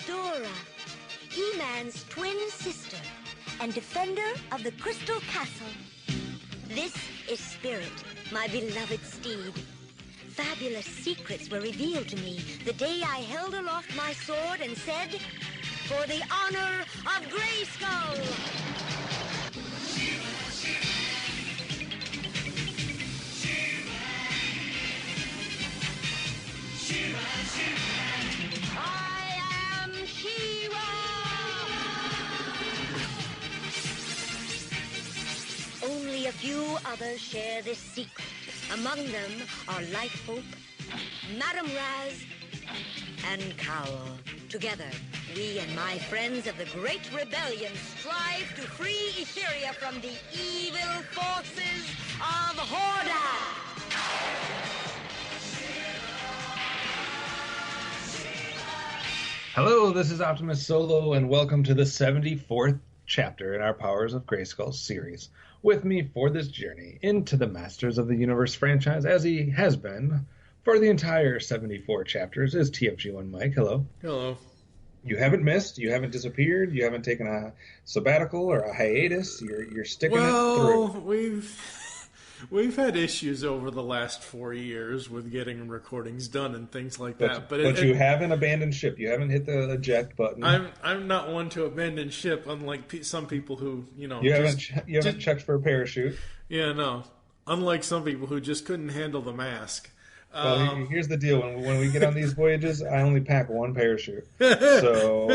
Dora, He-Man's twin sister and defender of the Crystal Castle. This is Spirit, my beloved steed. Fabulous secrets were revealed to me the day I held aloft my sword and said, "For the honor of Grayskull!" I am She-Ra! Only a few others share this secret. Among them are Light Hope, Madame Raz, and Cowl. Together, we and my friends of the Great Rebellion strive to free Etheria from the evil forces of Hordak! Hello, this is OptimusSolo, and welcome to the 74th chapter in our Powers of Grayskull series. With me for this journey into the Masters of the Universe franchise, as he has been for the entire 74 chapters, is TFG1Mike. Hello. Hello. You haven't missed, you haven't disappeared, you haven't taken a sabbatical or a hiatus, you're sticking it through. Well, we've had issues over the last 4 years with getting recordings done and things like that. But you haven't abandoned ship. You haven't hit the eject button. I'm not one to abandon ship, unlike some people who You haven't checked for a parachute. Yeah, no. Unlike some people who just couldn't handle the mask. Well, here's the deal. When we get on these voyages, I only pack one parachute. So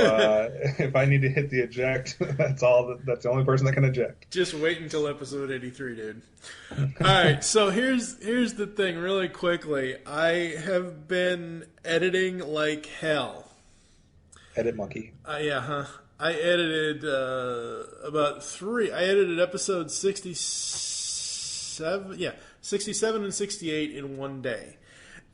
if I need to hit the eject, that's the only person that can eject. Just wait until episode 83, dude. All right, so here's the thing, really quickly. I have been editing like hell. Edit monkey. Yeah, huh? I edited I edited episode 67. Yeah, 67 and 68 in one day.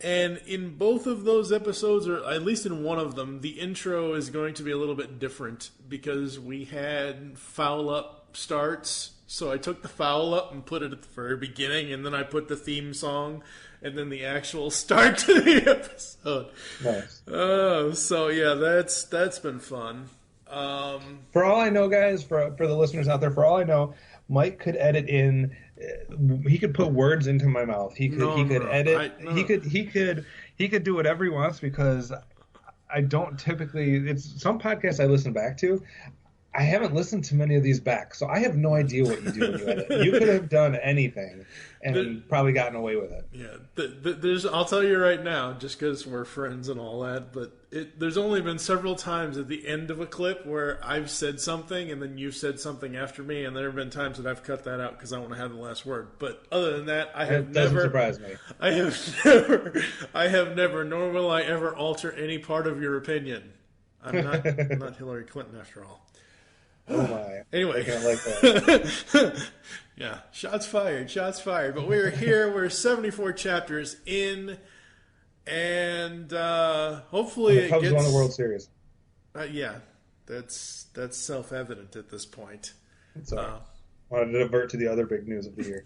And in both of those episodes, or at least in one of them, the intro is going to be a little bit different because we had foul up starts. So I took the foul up and put it at the very beginning, and then I put the theme song, and then the actual start to the episode. Nice. So yeah, that's been fun. For all I know, guys, for the listeners out there, for all I know, Mike could edit in. He could put words into my mouth. He could edit. He could do whatever he wants because I don't typically. It's some podcasts I listen back to. I haven't listened to many of these back, so I have no idea what you do when you edit. You could have done anything and probably gotten away with it. Yeah, I'll tell you right now, just because we're friends and all that, but there's only been several times at the end of a clip where I've said something and then you've said something after me, and there have been times that I've cut that out because I want to have the last word. But other than that, That doesn't surprise me. I have never, nor will I ever alter any part of your opinion. I'm not Hillary Clinton after all. Oh my. Anyway. I can't like that. Yeah, shots fired. But we're here, we're 74 chapters in, and hopefully the Cubs won the World Series. Yeah, that's self-evident at this point. Wanted to divert to the other big news of the year.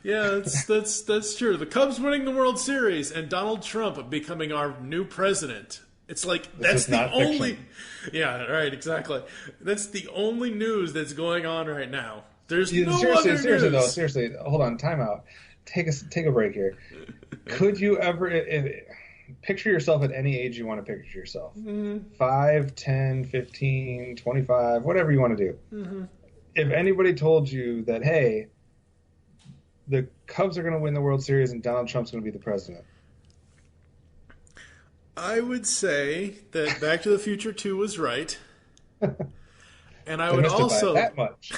Yeah, that's true. The Cubs winning the World Series and Donald Trump becoming our new president. It's like that's the only. Fiction. Yeah, right. Exactly. That's the only news that's going on right now. There's no other news. Seriously, hold on. Time out. Take a break here. Could you ever picture yourself at any age you want to picture yourself? Mm-hmm. 5, 10, 15, 25, whatever you want to do. Mm-hmm. If anybody told you that, hey, the Cubs are going to win the World Series and Donald Trump's going to be the president, I would say that Back to the Future 2 was right. And I would also... that much.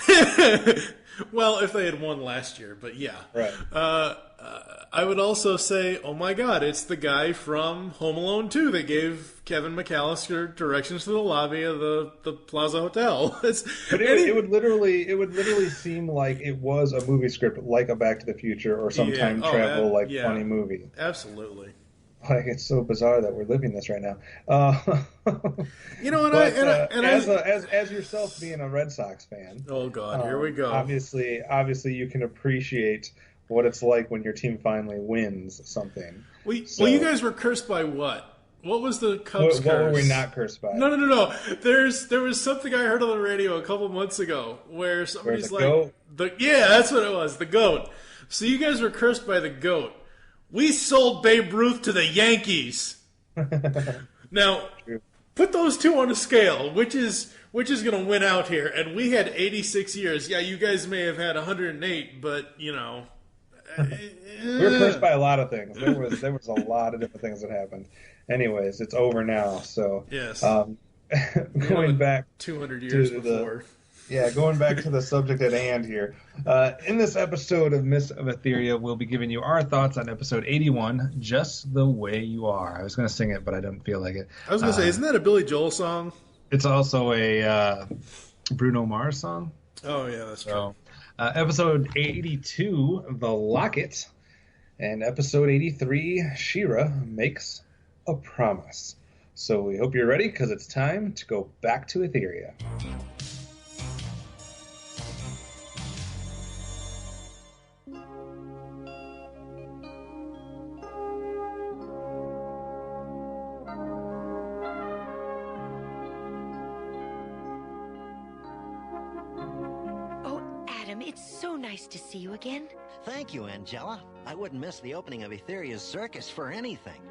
Well, if they had won last year, but yeah. Right. I would also say, oh my God, it's the guy from Home Alone 2 that gave Kevin McAllister directions to the lobby of the Plaza Hotel. But it would literally seem like it was a movie script, like a Back to the Future or some time travel funny movie. Absolutely. Like, it's so bizarre that we're living this right now. You know, as yourself being a Red Sox fan. Oh God, here we go. Obviously, you can appreciate what it's like when your team finally wins something. Well, you guys were cursed by what? What was the Cubs curse? What were we not cursed by? No. There was something I heard on the radio a couple months ago where somebody's like, goat? Yeah, that's what it was, the goat. So you guys were cursed by the goat. We sold Babe Ruth to the Yankees. Now, put those two on a scale. Which is going to win out here? And we had 86 years. Yeah, you guys may have had 108, but we were cursed by a lot of things. There was a lot of different things that happened. Anyways, it's over now. So yes, going back 200 years before. Going back to the subject at hand here. In this episode of Myths of Etheria, we'll be giving you our thoughts on episode 81, Just the Way You Are. I was going to sing it, but I didn't feel like it. I was going to say, isn't that a Billy Joel song? It's also a Bruno Mars song. Oh, yeah, that's true. Episode 82, The Locket, and episode 83, She-Ra Makes a Promise. So we hope you're ready, because it's time to go back to Etheria. Nice to see you again. Thank you, Angela. I wouldn't miss the opening of Etheria's circus for anything.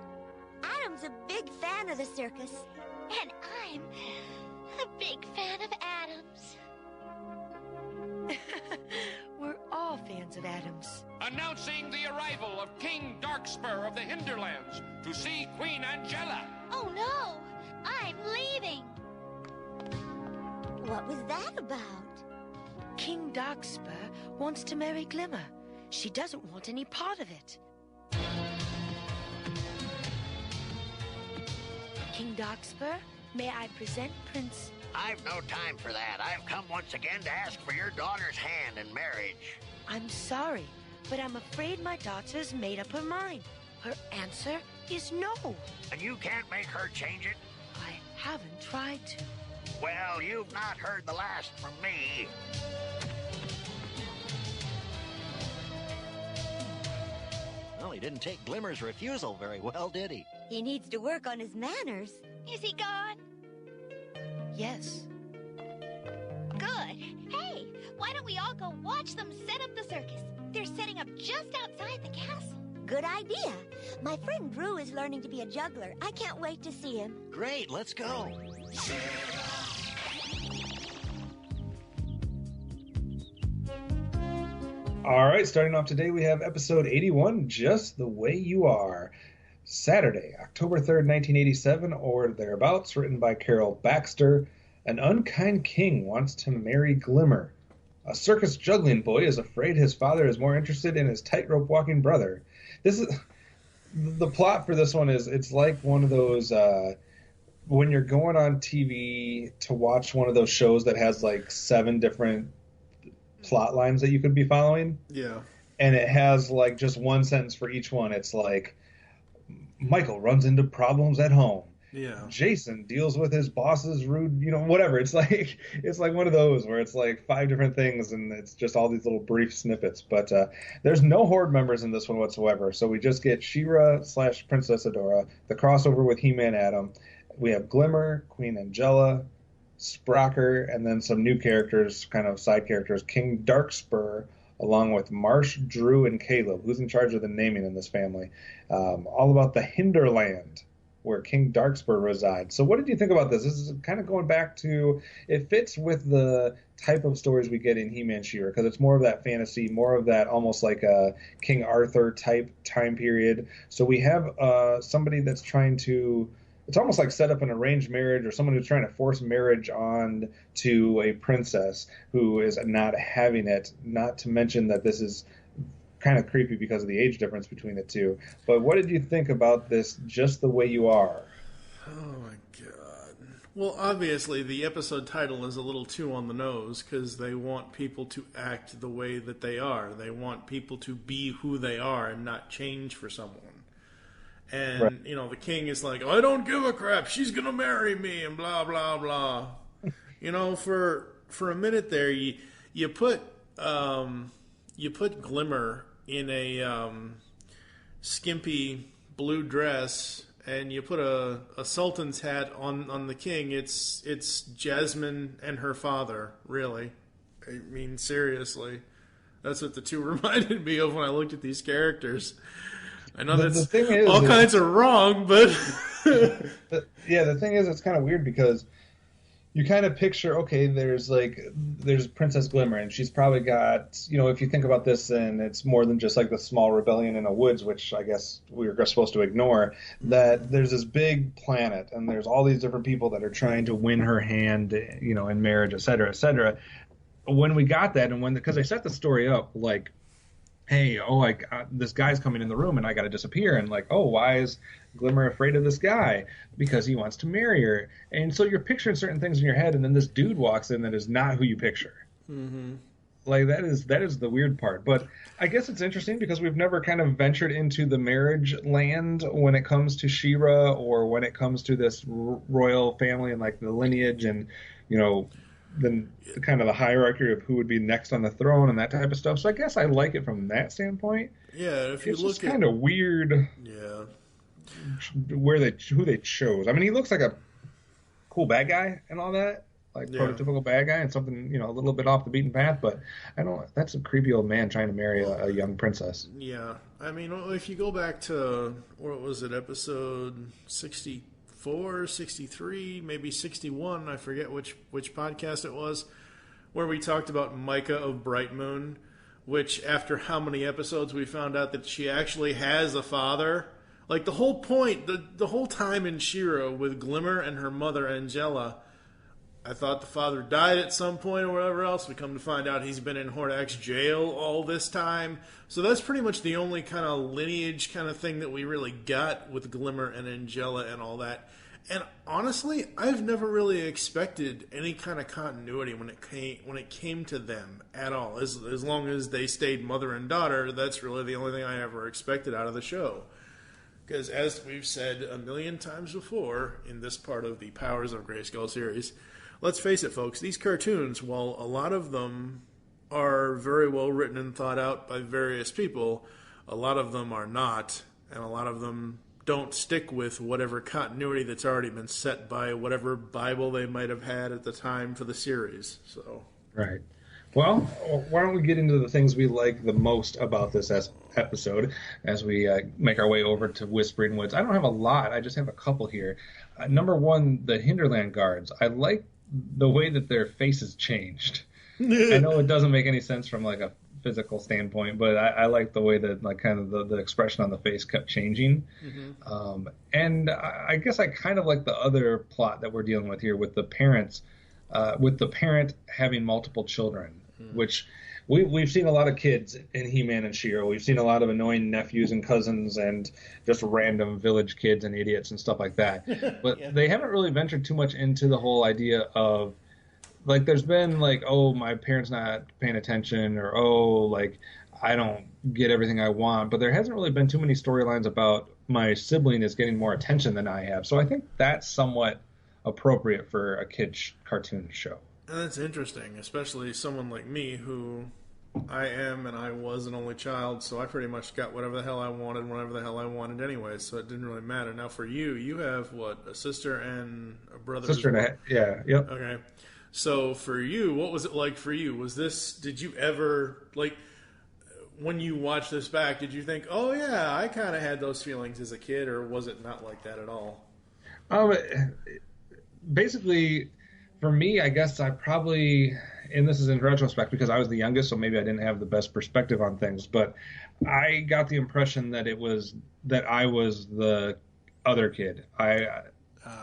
Adam's a big fan of the circus. And I'm a big fan of Adam's. We're all fans of Adam's. Announcing the arrival of King Darkspur of the Hinterlands to see Queen Angela. Oh no, I'm leaving. What was that about? King Darkspur wants to marry Glimmer. She doesn't want any part of it. King Darkspur, may I present Prince... I've no time for that. I've come once again to ask for your daughter's hand in marriage. I'm sorry, but I'm afraid my daughter's made up her mind. Her answer is no. And you can't make her change it? I haven't tried to. Well, you've not heard the last from me. Well, he didn't take Glimmer's refusal very well, did he? He needs to work on his manners. Is he gone? Yes. Good. Hey, why don't we all go watch them set up the circus? They're setting up just outside the castle. Good idea. My friend Drew is learning to be a juggler. I can't wait to see him. Great, let's go. All right, starting off today, we have episode 81, Just the Way You Are. Saturday, October 3rd, 1987, or thereabouts, written by Carol Baxter. An unkind king wants to marry Glimmer. A circus juggling boy is afraid his father is more interested in his tightrope walking brother. This is the plot for this one is it's like one of those when you're going on TV to watch one of those shows that has like 7 different plot lines that you could be following. Yeah. And it has like just one sentence for each one. It's like Michael runs into problems at home. Yeah. Jason deals with his boss's rude, whatever. It's like one of those where it's like 5 different things and it's just all these little brief snippets. But there's no Horde members in this one whatsoever. So we just get She-Ra / Princess Adora, the crossover with He-Man Adam. We have Glimmer, Queen Angela, Sprocker, and then some new characters, kind of side characters, King Darkspur, along with Marsh, Drew, and Caleb, who's in charge of the naming in this family. All about the Hinterland, where King Darkspur resides. So what did you think about this? This is kind of going back to, it fits with the type of stories we get in He-Man She-Ra, because it's more of that fantasy, more of that almost like a King Arthur type time period. So we have somebody that's trying to, it's almost like set up an arranged marriage, or someone who's trying to force marriage on to a princess who is not having it, not to mention that this is kind of creepy because of the age difference between the two. But what did you think about this, Just the Way You Are? Oh my god. Well, obviously the episode title is a little too on the nose because they want people to act the way that they are. They want people to be who they are and not change for someone. And, right. The king is like, I don't give a crap. She's going to marry me and blah, blah, blah. For a minute there, you put Glimmer in a skimpy blue dress and you put a sultan's hat on the king, it's Jasmine and her father, really. I mean, seriously. That's what the two reminded me of when I looked at these characters. I know that's all kinds of wrong, but... the thing is, it's kind of weird because you kind of picture, okay, there's Princess Glimmer, and she's probably got, if you think about this, and it's more than just like the small rebellion in the woods, which I guess we were supposed to ignore, that there's this big planet, and there's all these different people that are trying to win her hand, in marriage, et cetera, et cetera. When we got that, and because I set the story up, like, hey, this guy's coming in the room, and I got to disappear, and like, why is Glimmer afraid of this guy? Because he wants to marry her. And so you're picturing certain things in your head, and then this dude walks in that is not who you picture. Mm-hmm. Like, that is the weird part. But I guess it's interesting because we've never kind of ventured into the marriage land when it comes to She-Ra, or when it comes to this royal family and like the lineage and, then kind of the hierarchy of who would be next on the throne and that type of stuff. So I guess I like it from that standpoint. Yeah, if you look, it's kind of weird. Yeah. Who they chose. I mean, he looks like a cool bad guy and all that, like prototypical bad guy, and something a little bit off the beaten path. But I don't. That's a creepy old man trying to marry a young princess. Yeah, I mean, if you go back to what was it, episode 64, 63, maybe 61, I forget which podcast it was, where we talked about Micah of Bright Moon, which after how many episodes we found out that she actually has a father. Like, the whole point, the whole time in She-Ra with Glimmer and her mother, Angela, I thought the father died at some point or whatever else. We come to find out he's been in Hordak's jail all this time. So that's pretty much the only kind of lineage kind of thing that we really got with Glimmer and Angela and all that. And honestly, I've never really expected any kind of continuity when it came to them at all. As long as they stayed mother and daughter, that's really the only thing I ever expected out of the show. Because as we've said a million times before in this part of the Powers of Grayskull series, let's face it, folks, these cartoons, while a lot of them are very well written and thought out by various people, a lot of them are not, and a lot of them don't stick with whatever continuity that's already been set by whatever Bible they might have had at the time for the series. So, right. Well, why don't we get into the things we like the most about this episode as we make our way over to Whispering Woods. I don't have a lot. I just have a couple here. Number one, the Hinterland guards. I like the way that their faces changed. I know it doesn't make any sense from like a physical standpoint, but I like the way that like kind of the expression on the face kept changing. Mm-hmm. And I guess I kind of like the other plot that we're dealing with here with the parents, with the parent having multiple children. Which we've seen a lot of kids in He-Man and She-Ra. We've seen a lot of annoying nephews and cousins and just random village kids and idiots and stuff like that. But they haven't really ventured too much into the whole idea of, like, there's been like, oh, my parents not paying attention, or oh, like, I don't get everything I want. But there hasn't really been too many storylines about my sibling is getting more attention than I have. So I think that's somewhat appropriate for a kid's cartoon show. That's interesting, especially someone like me who I am and I was an only child, so I pretty much got whatever the hell I wanted whenever the hell I wanted anyway, so it didn't really matter. Now for you, you have, what, a sister and a brother? Sister and a, yeah, yep. Okay. So for you, what was it like for you? Did you ever, like, when you watched this back, did you think, oh yeah, I kind of had those feelings as a kid, or was it not like that at all? Basically, for me, I guess I probably, and this is in retrospect because I was the youngest, so maybe I didn't have the best perspective on things, but I got the impression that I was the other kid. I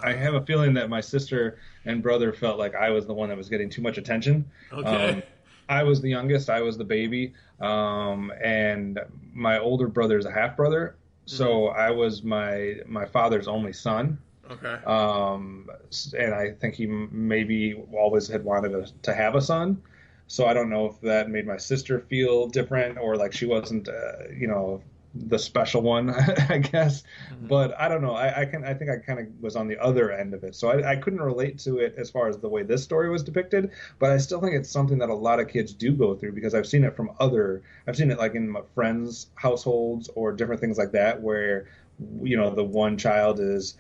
have a feeling that my sister and brother felt like I was the one that was getting too much attention. Okay. I was the youngest. I was the baby. And my older brother is a half brother. So I was my father's only son. Okay. And I think he maybe always had wanted to have a son. So I don't know if that made my sister feel different, or like she wasn't, the special one, I guess. Mm-hmm. But I don't know. I think I kind of was on the other end of it. So I couldn't relate to it as far as the way this story was depicted. But I still think it's something that a lot of kids do go through, because I've seen it like in my friends' households or different things like that, where the one child is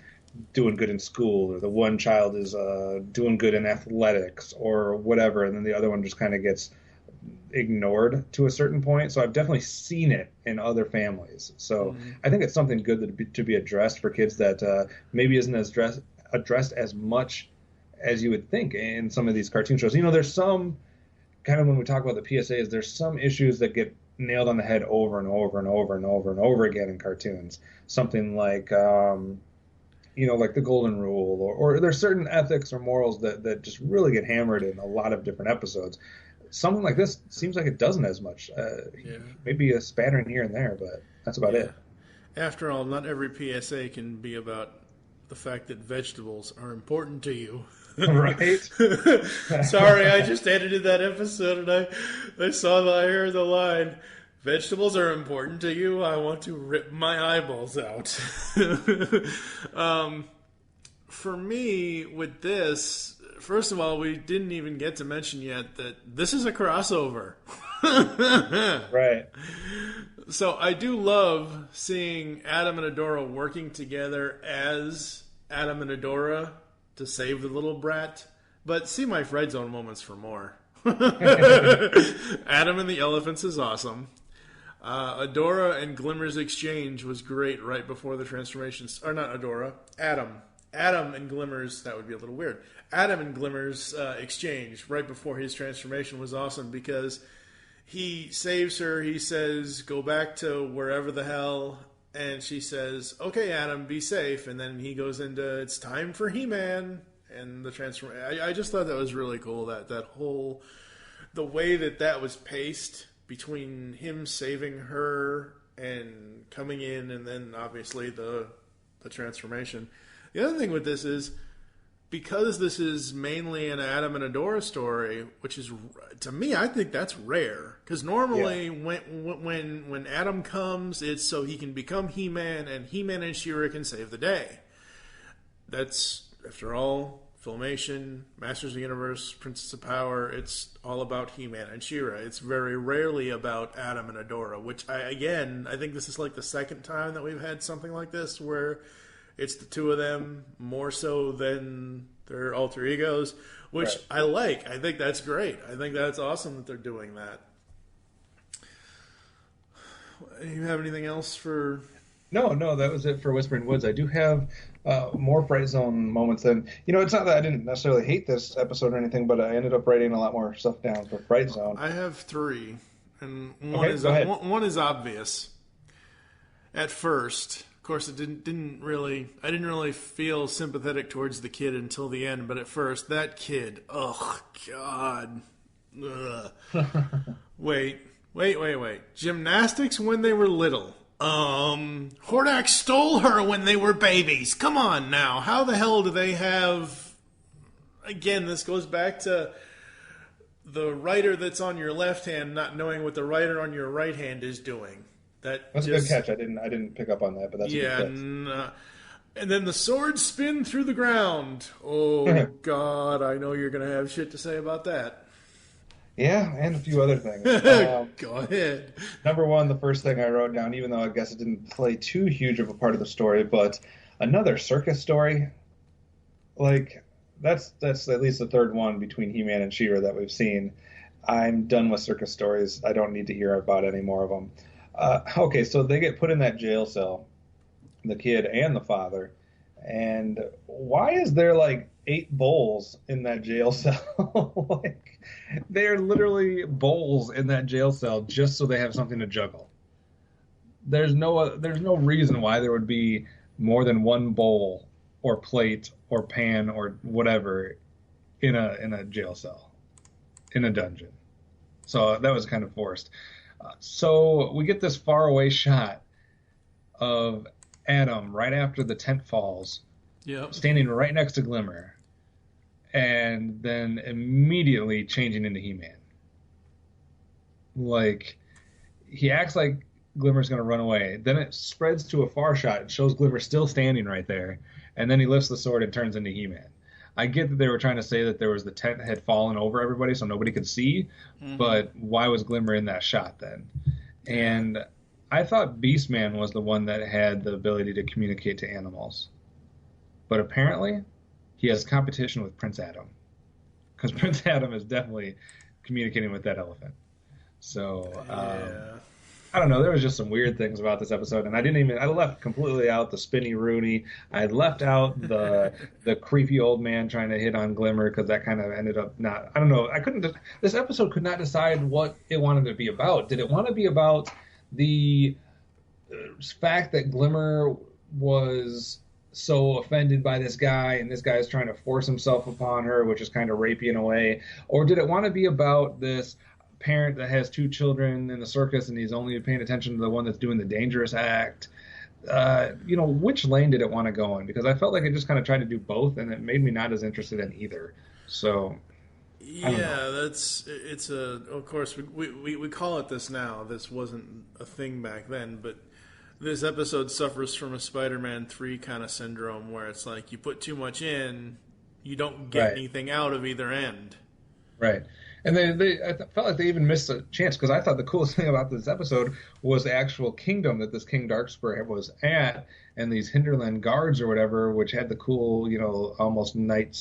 doing good in school, or the one child is doing good in athletics or whatever, and then the other one just kind of gets ignored to a certain point. So I've definitely seen it in other families. So I think it's something good to be addressed for kids that maybe isn't as addressed as much as you would think in some of these cartoon shows. There's some kind of, when we talk about the PSAs, there's some issues that get nailed on the head over and over and over and over and over again in cartoons. Something like, like the golden rule, or there's certain ethics or morals that just really get hammered in a lot of different episodes. Something like this seems like it doesn't as much. Maybe a spattering here and there, but that's about it. After all, not every PSA can be about the fact that vegetables are important to you. Right? Sorry, I just edited that episode and I heard the line, "Vegetables are important to you. I want to rip my eyeballs out." For me, with this, first of all, we didn't even get to mention yet that this is a crossover. Right. So I do love seeing Adam and Adora working together as Adam and Adora to save the little brat. But see my Friend Zone moments for more. Adam and the elephants is awesome. Adora and Glimmer's exchange was great right before the transformations. Or not Adora, Adam. Adam and Glimmer's, that would be a little weird. Adam and Glimmer's exchange right before his transformation was awesome because he saves her. He says, "Go back to wherever the hell." And she says, "Okay, Adam, be safe." And then he goes into, "It's time for He-Man." And the transformation. I just thought that was really cool. That whole, the way that was paced between him saving her and coming in, and then obviously the transformation. The other thing with this is, because this is mainly an Adam and Adora story, which is, to me, I think that's rare. Because normally when Adam comes, it's so he can become He-Man, and He-Man and She-Ra can save the day. That's, after all, Filmation, Masters of the Universe, Princess of Power, it's all about He-Man and She-Ra. It's very rarely about Adam and Adora, which, I think this is like the second time that we've had something like this, where it's the two of them more so than their alter egos, which right. I like. I think that's great. I think that's awesome that they're doing that. You have anything else for... No, that was it for Whispering Woods. I do have more Fright Zone moments than... it's not that I didn't necessarily hate this episode or anything, but I ended up writing a lot more stuff down for Fright Zone. I have 3, and one is obvious. At first... Of course, it didn't really. I didn't really feel sympathetic towards the kid until the end. But at first, that kid, oh God, ugh. Wait. Gymnastics when they were little. Hordak stole her when they were babies. Come on now, how the hell do they have? Again, this goes back to the writer that's on your left hand not knowing what the writer on your right hand is doing. That's a good catch. I didn't pick up on that, but that's a good catch. And then the swords spin through the ground. Oh, God, I know you're going to have shit to say about that. Yeah, and a few other things. Go ahead. Number one, the first thing I wrote down, even though I guess it didn't play too huge of a part of the story, but another circus story. Like, that's at least the third one between He-Man and She-Ra that we've seen. I'm done with circus stories. I don't need to hear about any more of them. Okay, so they get put in that jail cell, the kid and the father, and why is there like 8 bowls in that jail cell? Like, they're literally bowls in that jail cell just so they have something to juggle. There's no reason why there would be more than one bowl or plate or pan or whatever in a jail cell, in a dungeon. So that was kind of forced. So we get this faraway shot of Adam right after the tent falls, standing right next to Glimmer, and then immediately changing into He-Man. Like, he acts like Glimmer's going to run away. Then it spreads to a far shot and shows Glimmer still standing right there, and then he lifts the sword and turns into He-Man. I get that they were trying to say that there was the tent had fallen over everybody so nobody could see, but why was Glimmer in that shot then? And I thought Beastman was the one that had the ability to communicate to animals. But apparently, he has competition with Prince Adam. Because Prince Adam is definitely communicating with that elephant. So, I don't know. There was just some weird things about this episode. And I left completely out the spinny Rooney. I left out the creepy old man trying to hit on Glimmer because that kind of ended up not, I don't know. This episode could not decide what it wanted to be about. Did it want to be about the fact that Glimmer was so offended by this guy and this guy's trying to force himself upon her, which is kind of rapey in a way? Or did it want to be about this parent that has 2 children in the circus and he's only paying attention to the one that's doing the dangerous act? Which lane did it want to go in? Because I felt like it just kind of tried to do both, and it made me not as interested in either. So of course we call it this now. This wasn't a thing back then, but this episode suffers from a Spider-Man 3 kind of syndrome where it's like you put too much in, you don't get anything out of either end. Right. And I felt like they even missed a chance, because I thought the coolest thing about this episode was the actual kingdom that this King Darkspur was at, and these Hinterland guards or whatever, which had the cool, almost knight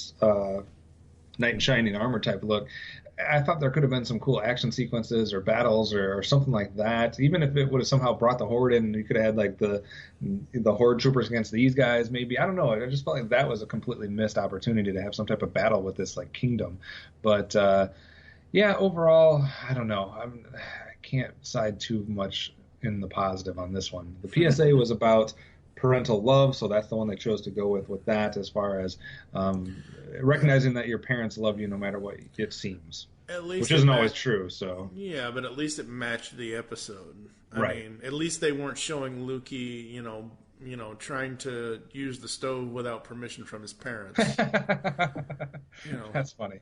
in shining armor type look. I thought there could have been some cool action sequences or battles or something like that. Even if it would have somehow brought the Horde in, you could have had like the Horde troopers against these guys, maybe. I don't know. I just felt like that was a completely missed opportunity to have some type of battle with this like kingdom. But overall, I don't know. I can't side too much in the positive on this one. The PSA was about parental love, so that's the one they chose to go with that, as far as recognizing that your parents love you no matter what it seems, which isn't always true. So yeah, but at least it matched the episode. I right. mean, at least they weren't showing Lukey, trying to use the stove without permission from his parents. That's funny.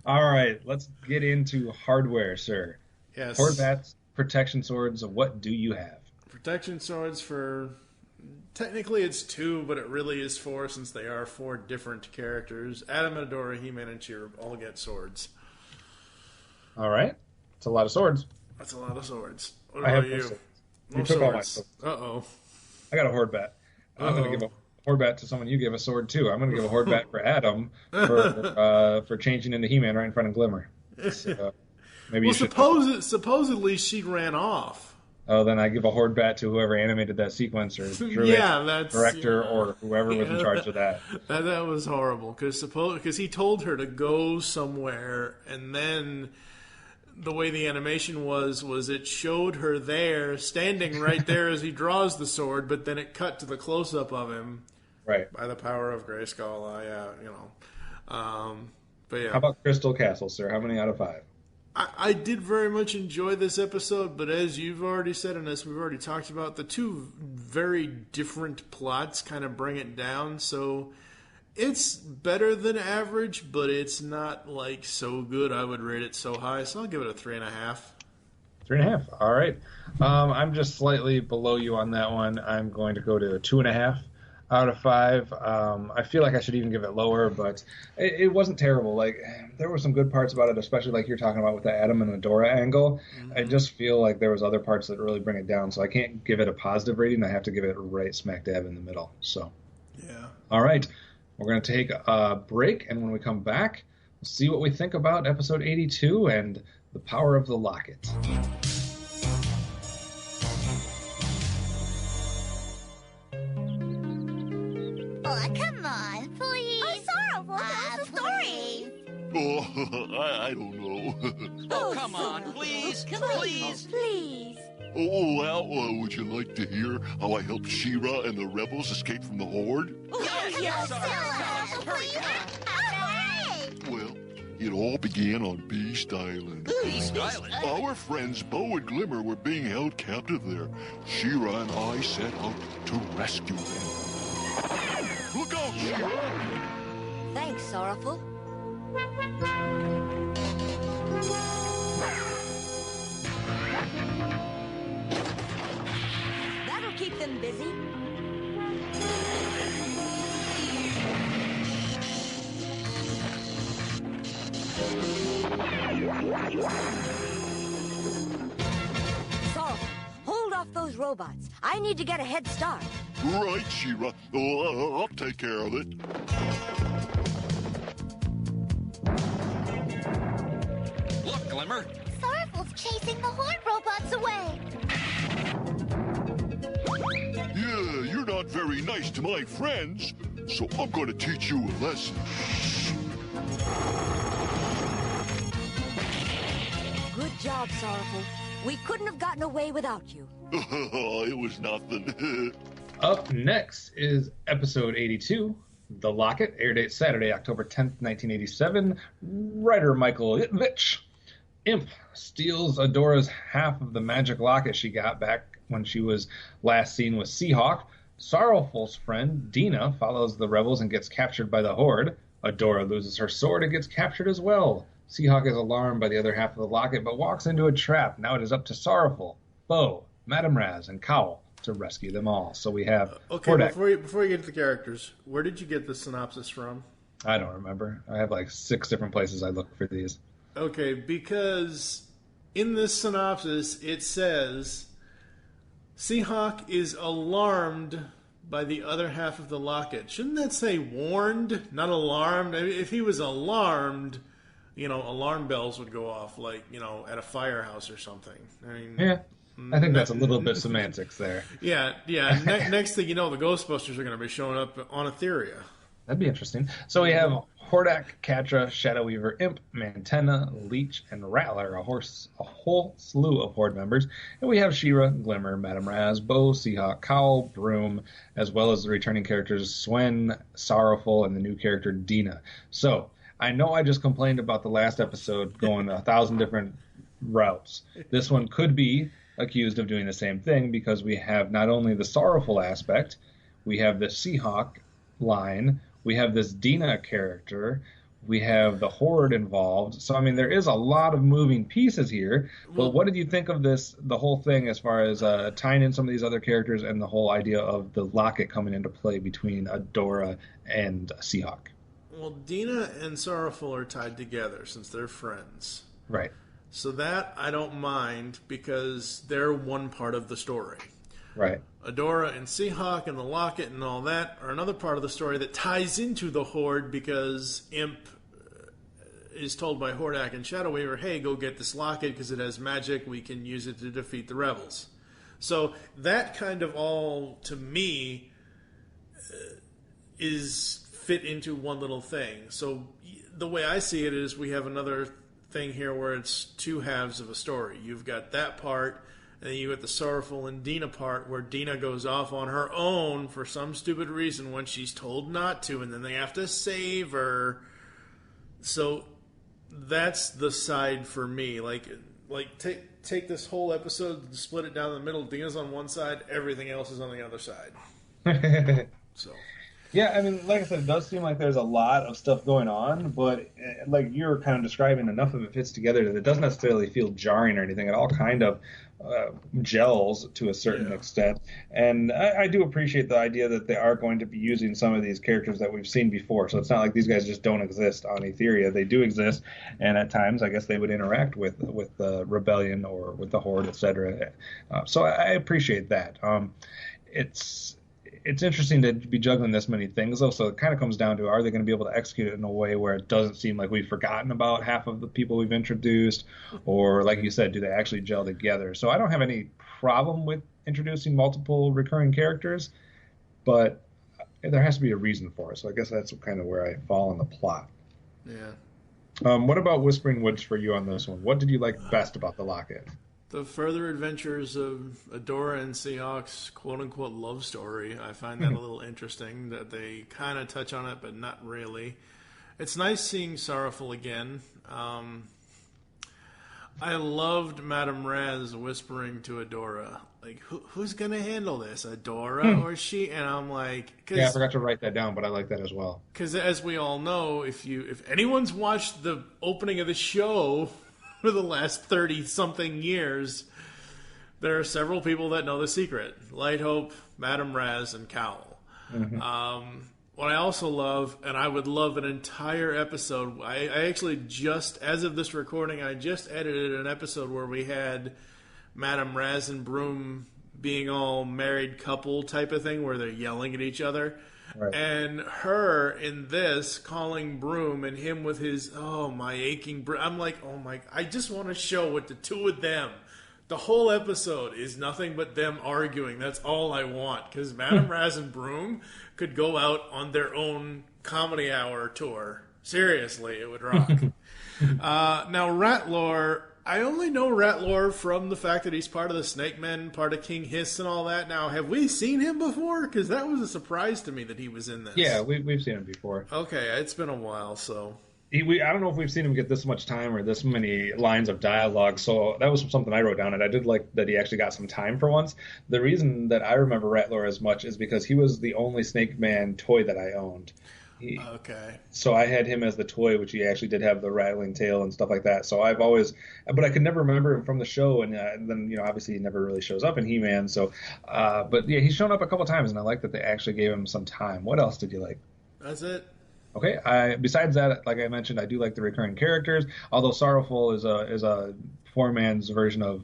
All right, let's get into hardware, sir. Yes. Horde bats, protection swords. What do you have? Protection swords for... Technically it's 2, but it really is 4 since they are 4 different characters. Adam and Adora, He-Man, and Cheer all get swords. All right. It's a lot of swords. That's a lot of swords. What I about have you? You took all my swords. Uh-oh. I got a Horde bat. I'm going to give a Horde bat to someone you gave a sword to. I'm going to give a Horde bat for Adam for changing into He-Man right in front of Glimmer. So, maybe supposedly she ran off. Oh, then I give a Horde bat to whoever animated that sequence, or director, or whoever was in charge of that. That was horrible, because he told her to go somewhere, and then the way the animation was it showed her there, standing right there as he draws the sword, but then it cut to the close-up of him. Right. By the power of Grayskull, but yeah. How about Crystal Castle, sir? How many out of 5? I did very much enjoy this episode, but as you've already said, and as we've already talked about, the 2 very different plots kind of bring it down. So it's better than average, but it's not like so good I would rate it so high. So I'll give it a 3.5. 3.5. All right. I'm just slightly below you on that one. I'm going to go to a 2.5 out of 5. I feel like I should even give it lower, but it wasn't terrible. Like, there were some good parts about it, especially like you're talking about with the Adam and Adora angle. Mm-hmm. I just feel like there was other parts that really bring it down, so I can't give it a positive rating. I have to give it right smack dab in the middle. So, yeah. All right. We're going to take a break, and when we come back, we'll see what we think about episode 82 and the power of the Locket. Come on, please. I'm sorrowful. What's the story? Oh, I don't know. Oh, come on, please. Please. Oh, well, would you like to hear how I helped She-Ra and the rebels escape from the Horde? Yes. Well, it all began on Beast Island. Beast Island? Our friends Bo and Glimmer were being held captive there. She-Ra and I set out to rescue them. Look out, She-Ra! Thanks, Sorrowful. That'll keep them busy. Sorrowful, off those robots. I need to get a head start. Right, She-Ra. Oh, I'll take care of it. Look, Glimmer. Sorrowful's chasing the horde robots away. Yeah, you're not very nice to my friends, so I'm going to teach you a lesson. Good job, Sorrowful. We couldn't have gotten away without you. It was nothing. Up next is episode 82, The Locket, air date Saturday, October 10th, 1987. Writer Michael Itvich. Imp steals Adora's half of the magic locket she got back when she was last seen with Seahawk. Sorrowful's friend, Dina, follows the rebels and gets captured by the Horde. Adora loses her sword and gets captured as well. Seahawk is alarmed by the other half of the locket, but walks into a trap. Now it is up to Sorrowful, Bo, Madame Raz, and Cowl to rescue them all. So we have... Okay, before you get to the characters, where did you get the synopsis from? I don't remember. I have like 6 different places I look for these. Okay, because in this synopsis it says Seahawk is alarmed by the other half of the locket. Shouldn't that say warned, not alarmed? I mean, if he was alarmed, alarm bells would go off, like, at a firehouse or something. I mean, yeah, I think that's a little bit semantics there. Yeah. Next thing you know, the Ghostbusters are going to be showing up on Etheria. That'd be interesting. So we have Hordak, Katra, Shadow Weaver, Imp, Mantenna, Leech, and Rattler, a whole slew of Horde members. And we have She-Ra, Glimmer, Madame Raz, Bo, Seahawk, Cowl, Broom, as well as the returning characters Swen, Sorrowful, and the new character Dina. So I know I just complained about the last episode going 1,000 different routes. This one could be accused of doing the same thing because we have not only the Sorrowful aspect, we have the Seahawk line, we have this Dina character, we have the Horde involved. So, I mean, there is a lot of moving pieces here. But what did you think of this, the whole thing, as far as tying in some of these other characters and the whole idea of the locket coming into play between Adora and Seahawk? Well, Dina and Sorrowful are tied together since they're friends. Right. So that I don't mind because they're one part of the story. Right. Adora and Seahawk and the Locket and all that are another part of the story that ties into the Horde because Imp is told by Hordak and Shadow Weaver, hey, go get this Locket because it has magic. We can use it to defeat the rebels. So that kind of all, to me, is fit into one little thing. So the way I see it is we have another thing here where it's 2 halves of a story. You've got that part, and then you got the Sorrowful and Dina part where Dina goes off on her own for some stupid reason when she's told not to, and then they have to save her. So that's the side for me. Like take this whole episode and split it down the middle. Dina's on one side, everything else is on the other side. So... Yeah, I mean, like I said, it does seem like there's a lot of stuff going on, but like you're kind of describing, enough of it fits together that it doesn't necessarily feel jarring or anything. It all kind of gels to a certain extent. And I do appreciate the idea that they are going to be using some of these characters that we've seen before. So it's not like these guys just don't exist on Etheria. They do exist, and at times I guess they would interact with the Rebellion or with the Horde, etc. So I appreciate that. It's interesting to be juggling this many things, though, so it kind of comes down to, are they going to be able to execute it in a way where it doesn't seem like we've forgotten about half of the people we've introduced, or, like you said, do they actually gel together? So I don't have any problem with introducing multiple recurring characters, but there has to be a reason for it, so I guess that's kind of where I fall in the plot. Yeah. What about Whispering Woods for you on this one? What did you like best about the Locket? The further adventures of Adora and Seahawk's quote-unquote love story. I find that a little interesting, that they kind of touch on it, but not really. It's nice seeing Sorrowful again. I loved Madame Raz whispering to Adora, like, who's going to handle this, Adora or she? And I'm like... Yeah, I forgot to write that down, but I like that as well. Because as we all know, if anyone's watched the opening of the show... for the last 30-something years, there are several people that know the secret. Light Hope, Madame Raz, and Cowl. Mm-hmm. What I also love, and I would love an entire episode, I actually just, as of this recording, I just edited an episode where we had Madame Raz and Broom being all married couple type of thing where they're yelling at each other. Right. And her in this calling Broom and him with his, oh, my aching Broom. I'm like, oh my, I just want to show what the two of them. The whole episode is nothing but them arguing. That's all I want. Because Madame Raz and Broom could go out on their own comedy hour tour. Seriously, it would rock. Now, Ratlore, I only know Ratlore from the fact that he's part of the Snake Men, part of King Hiss and all that. Now, have we seen him before? Because that was a surprise to me that he was in this. Yeah, we've seen him before. Okay, it's been a while, so... I don't know if we've seen him get this much time or this many lines of dialogue, so that was something I wrote down, and I did like that he actually got some time for once. The reason that I remember Ratlore as much is because he was the only Snake Man toy that I owned. Okay. So I had him as the toy, which he actually did have the rattling tail and stuff like that. So I've always, but I could never remember him from the show, and then obviously he never really shows up in He-Man. So, but yeah, he's shown up a couple times, and I like that they actually gave him some time. What else did you like? That's it. Okay. Besides that, like I mentioned, I do like the recurring characters. Although Sorrowful is a four-man's version of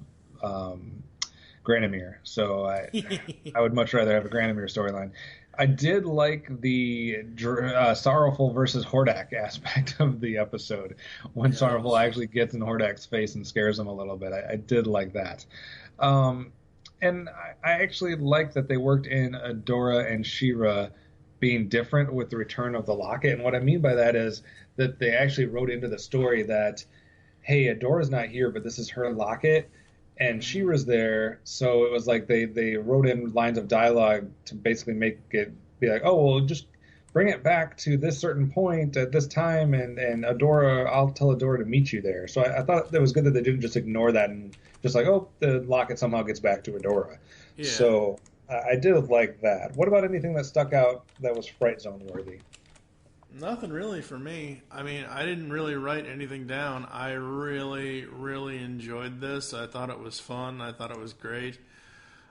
Granomir, so I would much rather have a Granomir storyline. I did like the Sorrowful versus Hordak aspect of the episode when Sorrowful actually gets in Hordak's face and scares him a little bit. I did like that. And I actually like that they worked in Adora and She-Ra being different with the return of the Locket. And what I mean by that is that they actually wrote into the story that, hey, Adora's not here, but this is her Locket. And She-Ra's there, so it was like they wrote in lines of dialogue to basically make it be like, oh, well, just bring it back to this certain point at this time, and Adora, I'll tell Adora to meet you there. So I thought it was good that they didn't just ignore that and just like, oh, the Locket somehow gets back to Adora. Yeah. So I did like that. What about anything that stuck out that was Fright Zone worthy? Nothing really for me. I mean, I didn't really write anything down. I really, really enjoyed this. I thought it was fun. I thought it was great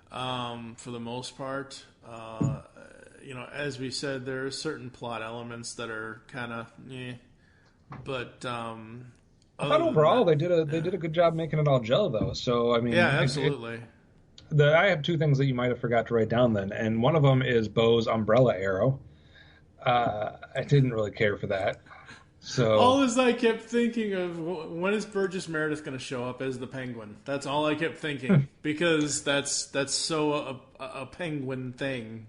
for the most part. As we said, there are certain plot elements that are kind of but I thought overall they did a good job making it all gel though. So I mean, yeah, absolutely. I have two things that you might have forgot to write down then, and one of them is Bo's umbrella arrow. I didn't really care for that. So all I kept thinking of, when is Burgess Meredith going to show up as the Penguin? That's all I kept thinking, because that's so a Penguin thing.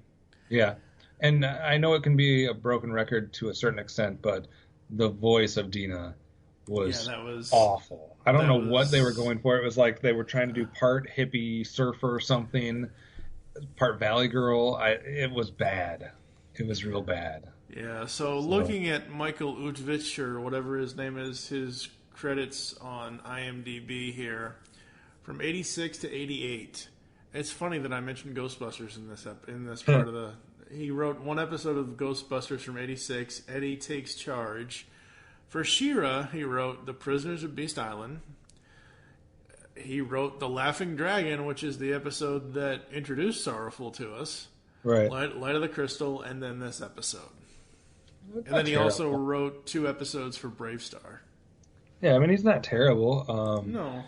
Yeah, and I know it can be a broken record to a certain extent, but the voice of Dina was awful. I don't know what they were going for. It was like they were trying to do part hippie surfer or something, part Valley Girl. It was bad. It was real bad. Yeah, so looking at Michael Utvich, or whatever his name is, his credits on IMDb here, from 86 to 88. It's funny that I mentioned Ghostbusters in this part of the... He wrote one episode of Ghostbusters from 86, Eddie Takes Charge. For She-Ra, he wrote The Prisoners of Beast Island. He wrote The Laughing Dragon, which is the episode that introduced Sorrowful to us. Right. Light of the Crystal, and then this episode. And then he also wrote 2 episodes for Brave Star. Yeah, I mean, he's not terrible. No.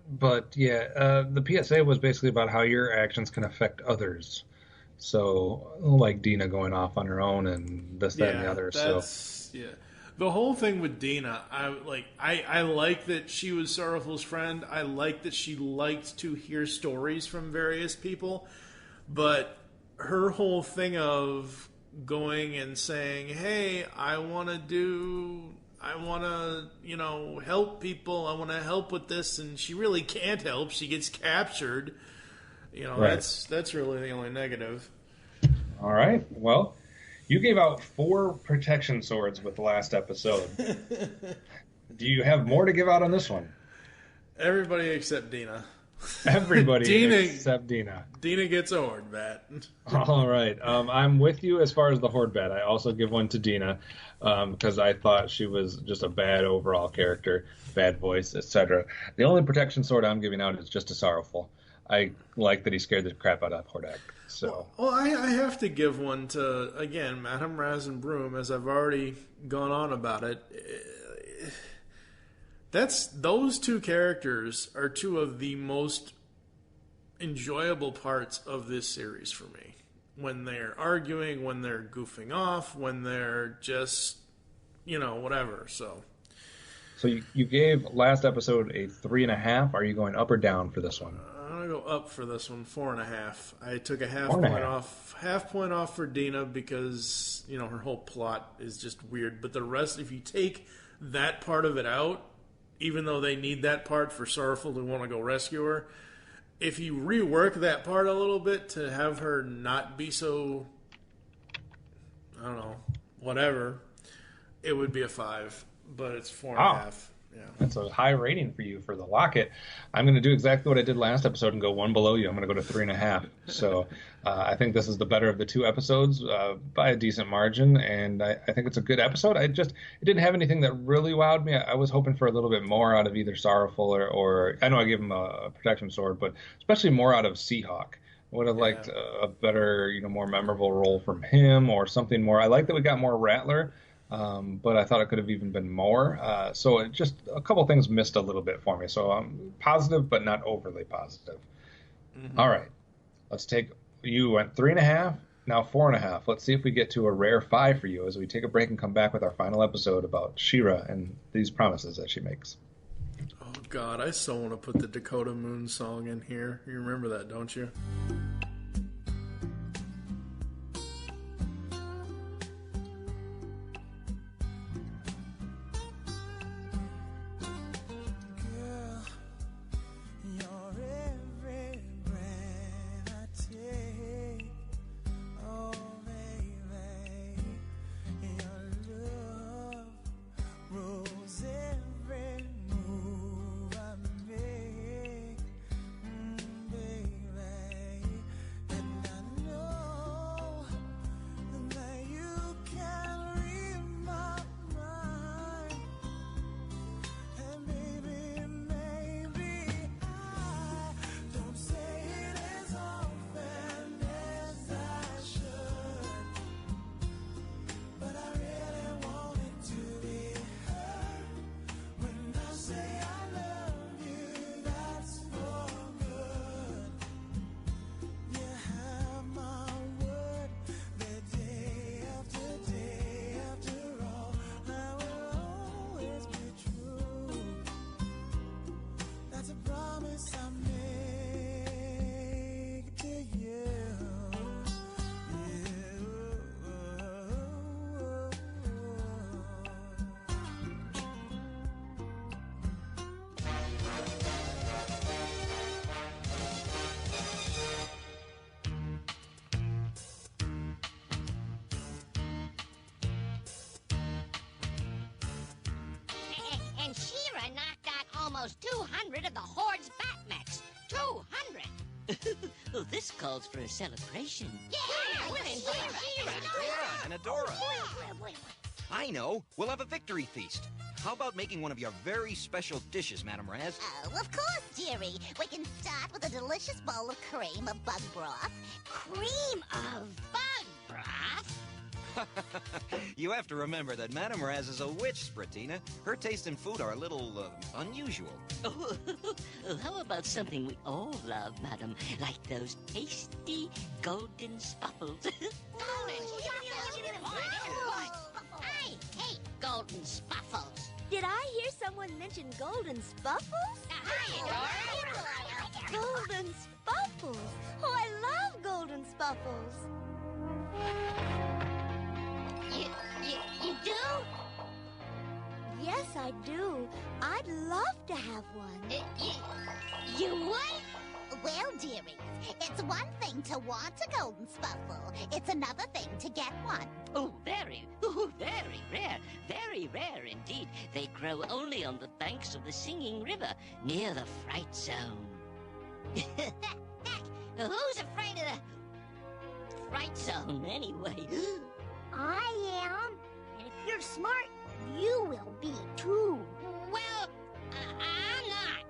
But, yeah, the PSA was basically about how your actions can affect others. So, like Dina going off on her own and this, that, and the other. Yeah. The whole thing with Dina, I like that she was Sorrowful's friend. I like that she liked to hear stories from various people. But her whole thing of going and saying, hey, I want to help people. I want to help with this. And she really can't help. She gets captured. Right. That's really the only negative. All right. Well, you gave out 4 protection swords with the last episode. Do you have more to give out on this one? Everybody except Dina. Everybody except Dina. Dina gets a horde bat. All right. I'm with you as far as the horde bat. I also give one to Dina because I thought she was just a bad overall character, bad voice, etc. The only protection sword I'm giving out is just to Sorrowful. I like that he scared the crap out of Hordak. So. Well, I have to give one to, again, Madame Raz and Broom, as I've already gone on about it. Those 2 characters are 2 of the most enjoyable parts of this series for me. When they're arguing, when they're goofing off, when they're just, whatever. So you gave last episode a 3.5. Are you going up or down for this one? I'm going to go up for this one, 4.5. I took a half point off for Dina because, her whole plot is just weird. But the rest, if you take that part of it out, even though they need that part for Sorrowful to want to go rescue her, if you rework that part a little bit to have her not be so, I don't know, whatever, it would be a 5, but it's 4.5. Wow. Yeah. That's a high rating for you for the Locket. I'm going to do exactly what I did last episode and go one below you. I'm going to go to 3.5. So I think this is the better of the 2 episodes by a decent margin, and I think it's a good episode. It didn't have anything that really wowed me. I was hoping for a little bit more out of either Sorrowful or I know I gave him a protection sword, but especially more out of Seahawk. I would have liked a better, more memorable role from him or something more. I like that we got more Rattler. But I thought it could have even been more. So it just a couple things missed a little bit for me. So I'm positive, but not overly positive. Mm-hmm. All right. Let's take, you went 3.5, now 4.5. Let's see if we get to a rare 5 for you as we take a break and come back with our final episode about She-Ra and these promises that she makes. Oh, God, I so want to put the Dakota Moon song in here. You remember that, don't you? And She-Ra knocked out almost 200 of the Horde's Batmechs. 200! Oh, this calls for a celebration. Yeah, we're in She-Ra. Yeah, and Adora. I know. We'll have a victory feast. How about making one of your very special dishes, Madam Raz? Oh, of course, dearie. We can start with a delicious bowl of cream of bug broth. Cream of bug broth? You have to remember that Madam Raz is a witch, Spratina. Her taste in food are a little, unusual. Oh, how about something we all love, madam? Like those tasty golden spuffles. I hate golden spuffles. Did I hear someone mention golden spuffles? Golden spuffles! Oh, I love golden spuffles. You do? Yes, I do. I'd love to have one. You would? Well, dearies, it's one thing to want a golden spuffle. It's another thing to get one. Oh, very rare. Very rare indeed. They grow only on the banks of the Singing River, near the Fright Zone. Heck, who's afraid of the Fright Zone, anyway? I am. And if you're smart, you will be too. Well, I'm not.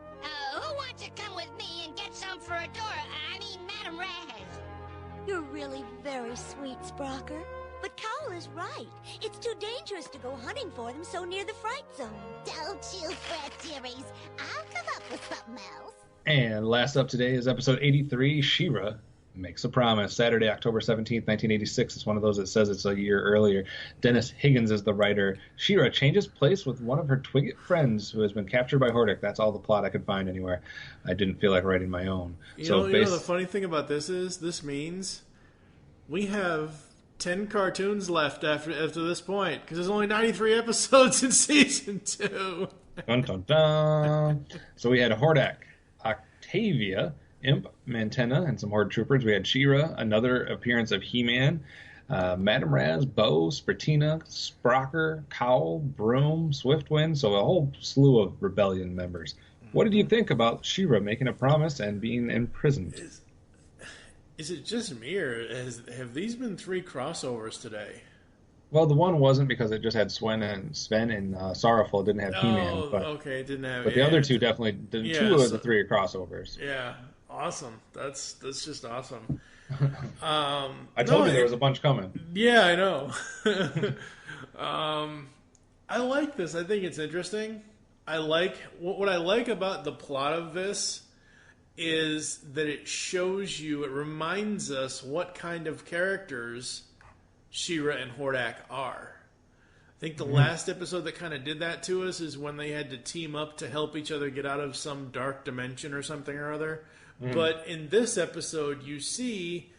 Who wants to come with me and get some for Madam Raz? You're really very sweet, Sprocker. But Cowl is right. It's too dangerous to go hunting for them so near the Fright Zone. Don't you fret, dearies. I'll come up with something else. And last up today is episode 83, She-Ra Makes a Promise. Saturday, October 17th, 1986. It's one of those that says it's a year earlier. Dennis Higgins is the writer. She-Ra changes place with one of her Twigget friends who has been captured by Hordak. That's all the plot I could find anywhere. I didn't feel like writing my own. You know, the funny thing about this is, this means we have 10 cartoons left after this point, because there's only 93 episodes in season 2. Dun, dun, dun. So we had Hordak, Octavia, Imp, Mantenna, and some Horde troopers. We had She-Ra, another appearance of He-Man, Madam Raz, Bo, Spratina, Sprocker, Cowl, Broom, Swiftwind, so a whole slew of Rebellion members. What did you think about She-Ra making a promise and being imprisoned? Is it just me, or have these been 3 crossovers today? Well, the one wasn't because it just had Sven and Sorrowful. It didn't have He-Man. But, okay, it didn't have. But the other 2 definitely. 2 of the 3 are crossovers. Yeah, awesome. That's just awesome. I told you there was a bunch coming. Yeah, I know. I like this. I think it's interesting. I like what I like about the plot of this is that it shows you. It reminds us what kind of characters She-Ra and Hordak are. I think the last episode that kind of did that to us is when they had to team up to help each other get out of some dark dimension or something or other. But in this episode, you see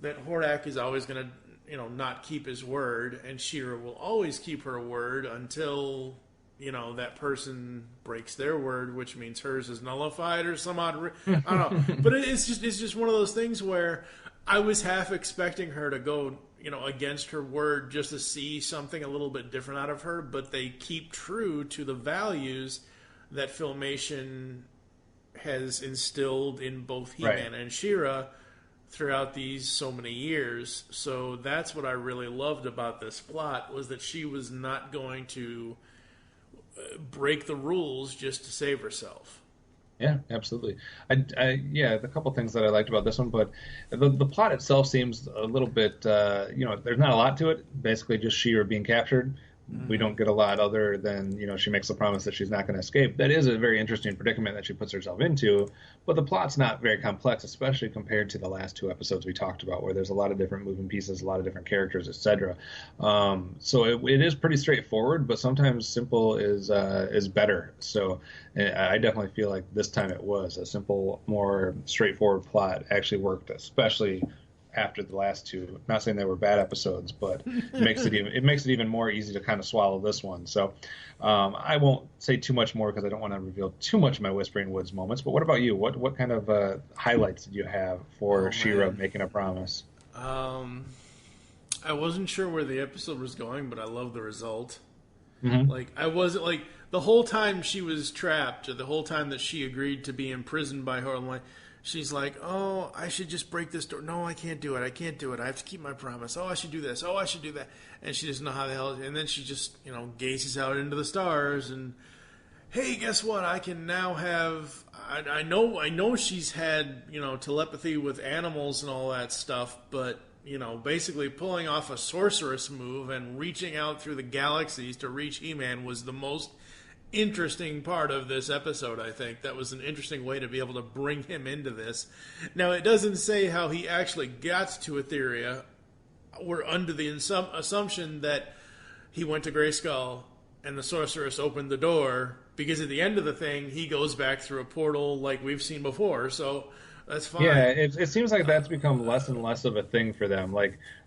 that Hordak is always going to, not keep his word, and She-Ra will always keep her word until, that person breaks their word, which means hers is nullified or some odd. I don't know, but it's just one of those things where I was half expecting her to go, against her word just to see something a little bit different out of her, but they keep true to the values that Filmation has instilled in both He-Man and She-Ra throughout these so many years. So that's what I really loved about this plot, was that she was not going to break the rules just to save herself. Yeah, absolutely. A couple things that I liked about this one, but the plot itself seems a little bit, there's not a lot to it. Basically, just She-Ra being captured. We don't get a lot other than, she makes the promise that she's not going to escape. That is a very interesting predicament that she puts herself into, but the plot's not very complex, especially compared to the last 2 episodes we talked about, where there's a lot of different moving pieces, a lot of different characters, etc. So it is pretty straightforward, but sometimes simple is better. So I definitely feel like this time it was a simple, more straightforward plot actually worked, especially after the last 2. Not saying they were bad episodes, but it makes it even more easy to kind of swallow this one. So I won't say too much more because I don't want to reveal too much of my Whispering Woods moments. But what about you? What kind of highlights did you have for She-Ra making a promise? I wasn't sure where the episode was going, but I love the result. I wasn't the whole time she was trapped, or the whole time that she agreed to be imprisoned by her. She's like, oh, I should just break this door. No, I can't do it. I can't do it. I have to keep my promise. Oh, I should do this. Oh, I should do that. And she doesn't know how the hell. And then she just, gazes out into the stars. And, hey, guess what? I can now have. I know she's had, telepathy with animals and all that stuff. But, basically pulling off a sorceress move and reaching out through the galaxies to reach He-Man was the most interesting part of this episode. I think that was an interesting way to be able to bring him into this. Now, it doesn't say how he actually got to Etheria. We're under the assumption that he went to GRAYSKULL and the sorceress opened the door, because at the end of the thing he goes back through a portal like we've seen before, so that's fine. Yeah, it seems like that's become less and less of a thing for them.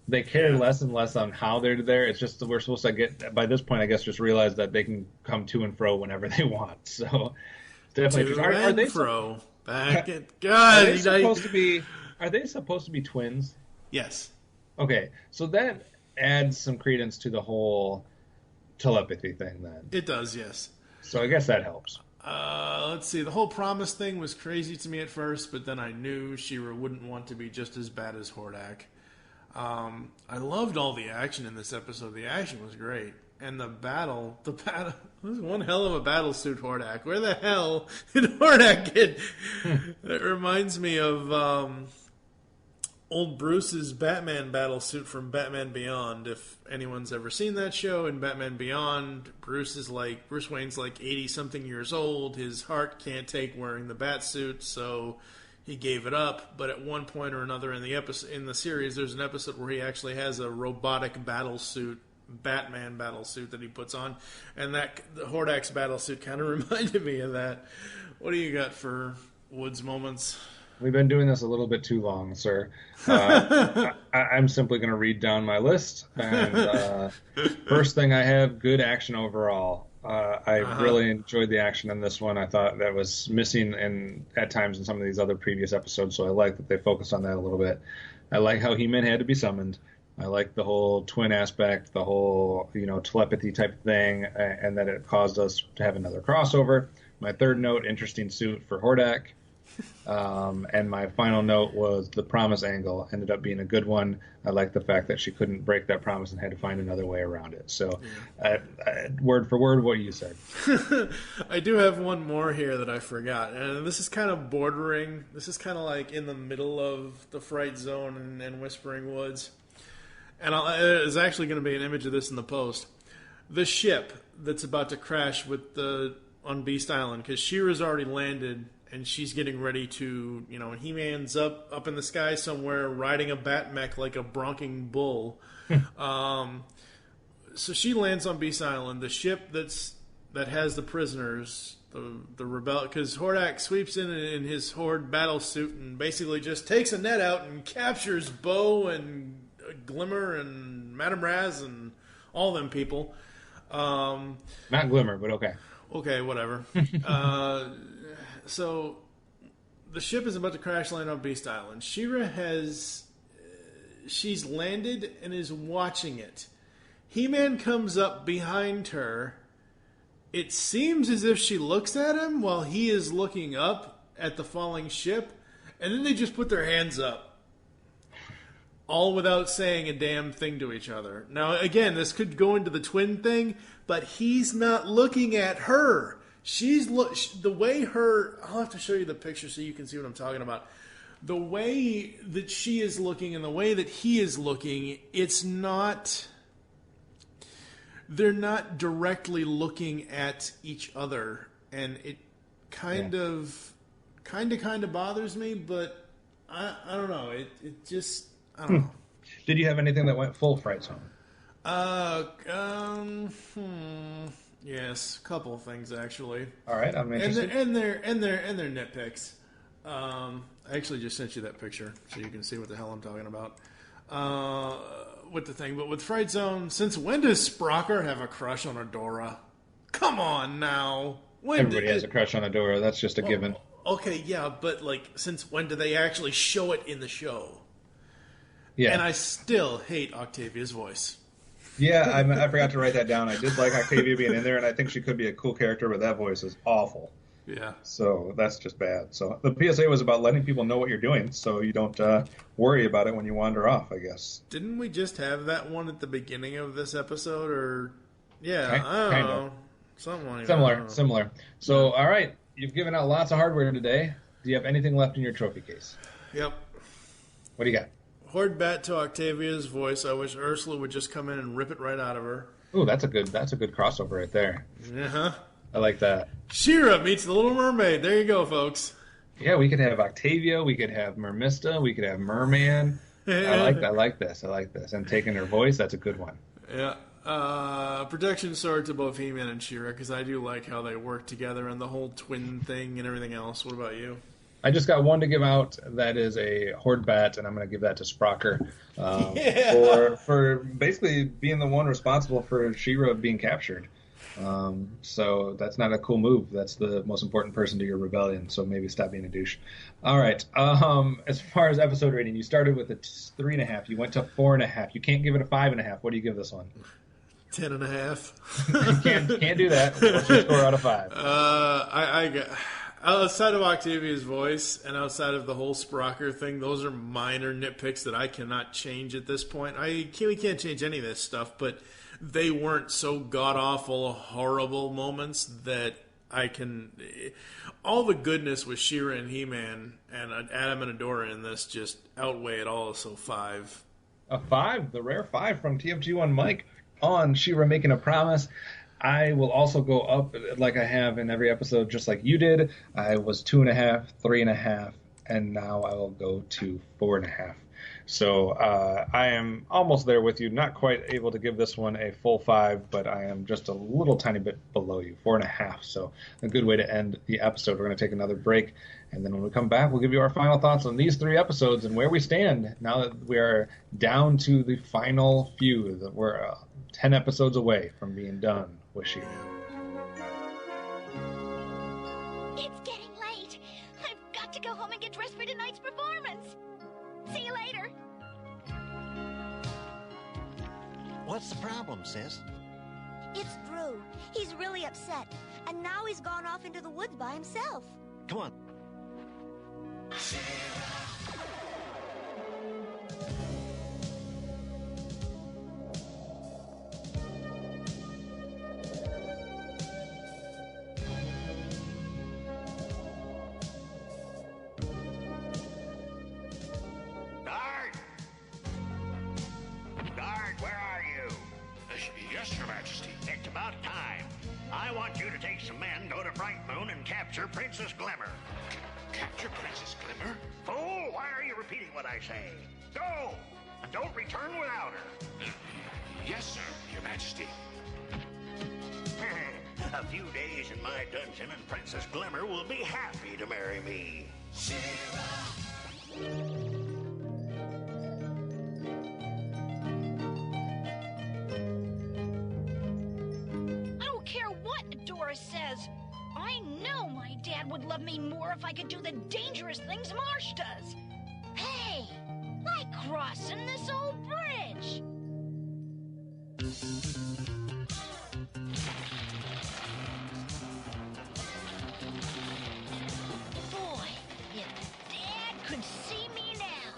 They care less and less on how they're there. It's just that we're supposed to get, by this point, I guess, just realize that they can come to and fro whenever they want. So definitely, are they fro back at God? Are they supposed to be twins? Yes. Okay, so that adds some credence to the whole telepathy thing. Then it does, yes. So I guess that helps. Let's see. The whole promise thing was crazy to me at first, but then I knew She-Ra wouldn't want to be just as bad as Hordak. I loved all the action in this episode. The action was great. And the battle was one hell of a battle suit, Hordak. Where the hell did Hordak get? It reminds me of, old Bruce's Batman battle suit from Batman Beyond. If anyone's ever seen that show, in Batman Beyond, Bruce Wayne's like 80-something years old. His heart can't take wearing the bat suit, so he gave it up. But at one point or another in the series, there's an episode where he actually has a robotic battle suit, Batman battle suit that he puts on, and the Hordak's battle suit kind of reminded me of that. What do you got for Woods moments? We've been doing this a little bit too long, sir. I'm simply going to read down my list. And first thing I have, good action overall. I really enjoyed the action in this one. I thought that was missing at times in some of these other previous episodes, so I like that they focused on that a little bit. I like how He-Man had to be summoned. I like the whole twin aspect, the whole telepathy type thing, and that it caused us to have another crossover. My third note, interesting suit for Hordak. And my final note was the promise angle ended up being a good one. I like the fact that she couldn't break that promise and had to find another way around it. So, word for word, what you said. I do have one more here that I forgot, and this is kind of bordering. This is kind of like in the middle of the Fright Zone and Whispering Woods. And there's actually going to be an image of this in the post. The ship that's about to crash on Beast Island, because She-Ra's already landed. And she's getting ready to, He-Man's up in the sky somewhere riding a bat mech like a bronking bull. So she lands on Beast Island. The ship that has the prisoners, the rebel, because Hordak sweeps in his Horde battle suit and basically just takes a net out and captures Bo and Glimmer and Madame Raz and all them people. Not Glimmer, but okay. Okay, whatever. So, the ship is about to crash land on Beast Island. She-Ra she's landed and is watching it. He-Man comes up behind her. It seems as if she looks at him while he is looking up at the falling ship, and then they just put their hands up. All without saying a damn thing to each other. Now, again, this could go into the twin thing, but he's not looking at her. The way I'll have to show you the picture so you can see what I'm talking about. The way that she is looking and the way that he is looking, they're not directly looking at each other, and it kind of bothers me, but I don't know. It just, I don't know. Did you have anything that went full Fright Zone? Yes, a couple of things actually. All right, I'm interested. And they're nitpicks. I actually just sent you that picture so you can see what the hell I'm talking about. With the thing, but with Fright Zone, since when does Sprocker have a crush on Adora? Come on now. Everybody has a crush on Adora. That's just a given. Okay, yeah, but since when do they actually show it in the show? Yeah. And I still hate Octavia's voice. Yeah, I forgot to write that down. I did like Octavia being in there, and I think she could be a cool character, but that voice is awful. Yeah. So that's just bad. So the PSA was about letting people know what you're doing so you don't worry about it when you wander off, I guess. Didn't we just have that one at the beginning of this episode? Or yeah, I don't know. Something like Similar. So, all right, you've given out lots of hardware today. Do you have anything left in your trophy case? Yep. What do you got? Horde bat to Octavia's voice. I wish Ursula would just come in and rip it right out of her. Ooh, that's a good crossover right there. Uh-huh. I like that. She-Ra meets the Little Mermaid. There you go, folks. Yeah, we could have Octavia. We could have Mermista. We could have Merman. I like this. And taking her voice, that's a good one. Yeah. Protection sword to both He-Man and She-Ra, because I do like how they work together and the whole twin thing and everything else. What about you? I just got one to give out. That is a Horde bat, and I'm going to give that to Sprocker for basically being the one responsible for She-Ra being captured. So that's not a cool move. That's the most important person to your rebellion, so maybe stop being a douche. All right. As far as episode rating, you started with a 3.5. You went to 4.5. You can't give it a 5.5. What do you give this one? 10.5. You can't do that. What's your score out of 5? I got... Outside of Octavia's voice and outside of the whole Sprocker thing, those are minor nitpicks that I cannot change at this point. We can't change any of this stuff, but they weren't so god-awful, horrible moments that all the goodness with She-Ra and He-Man and Adam and Adora in this just outweigh it all. So 5. A 5, the rare 5 from TFG1Mike on She-Ra Making a Promise. I will also go up like I have in every episode, just like you did. I was 2.5, 3.5, and now I will go to 4.5. So I am almost there with you. Not quite able to give this one a full 5, but I am just a little tiny bit below you, 4.5. So a good way to end the episode. We're going to take another break, and then when we come back, we'll give you our final thoughts on these 3 episodes and where we stand now that we are down to the final few. That we're 10 episodes away from being done with She-Ra. It's getting late. I've got to go home and get dressed for tonight's performance. See you later. What's the problem, sis? It's Drew. He's really upset. And now he's gone off into the woods by himself. Come on. Capture Princess Glimmer. Capture Princess Glimmer? Fool, why are you repeating what I say? Go! And don't return without her. Yes, sir, Your Majesty. A few days in my dungeon and Princess Glimmer will be happy to marry me. I don't care what Adora says. I know my dad would love me more if I could do the dangerous things Marsh does. Hey, like crossing this old bridge. Boy, if Dad could see me now.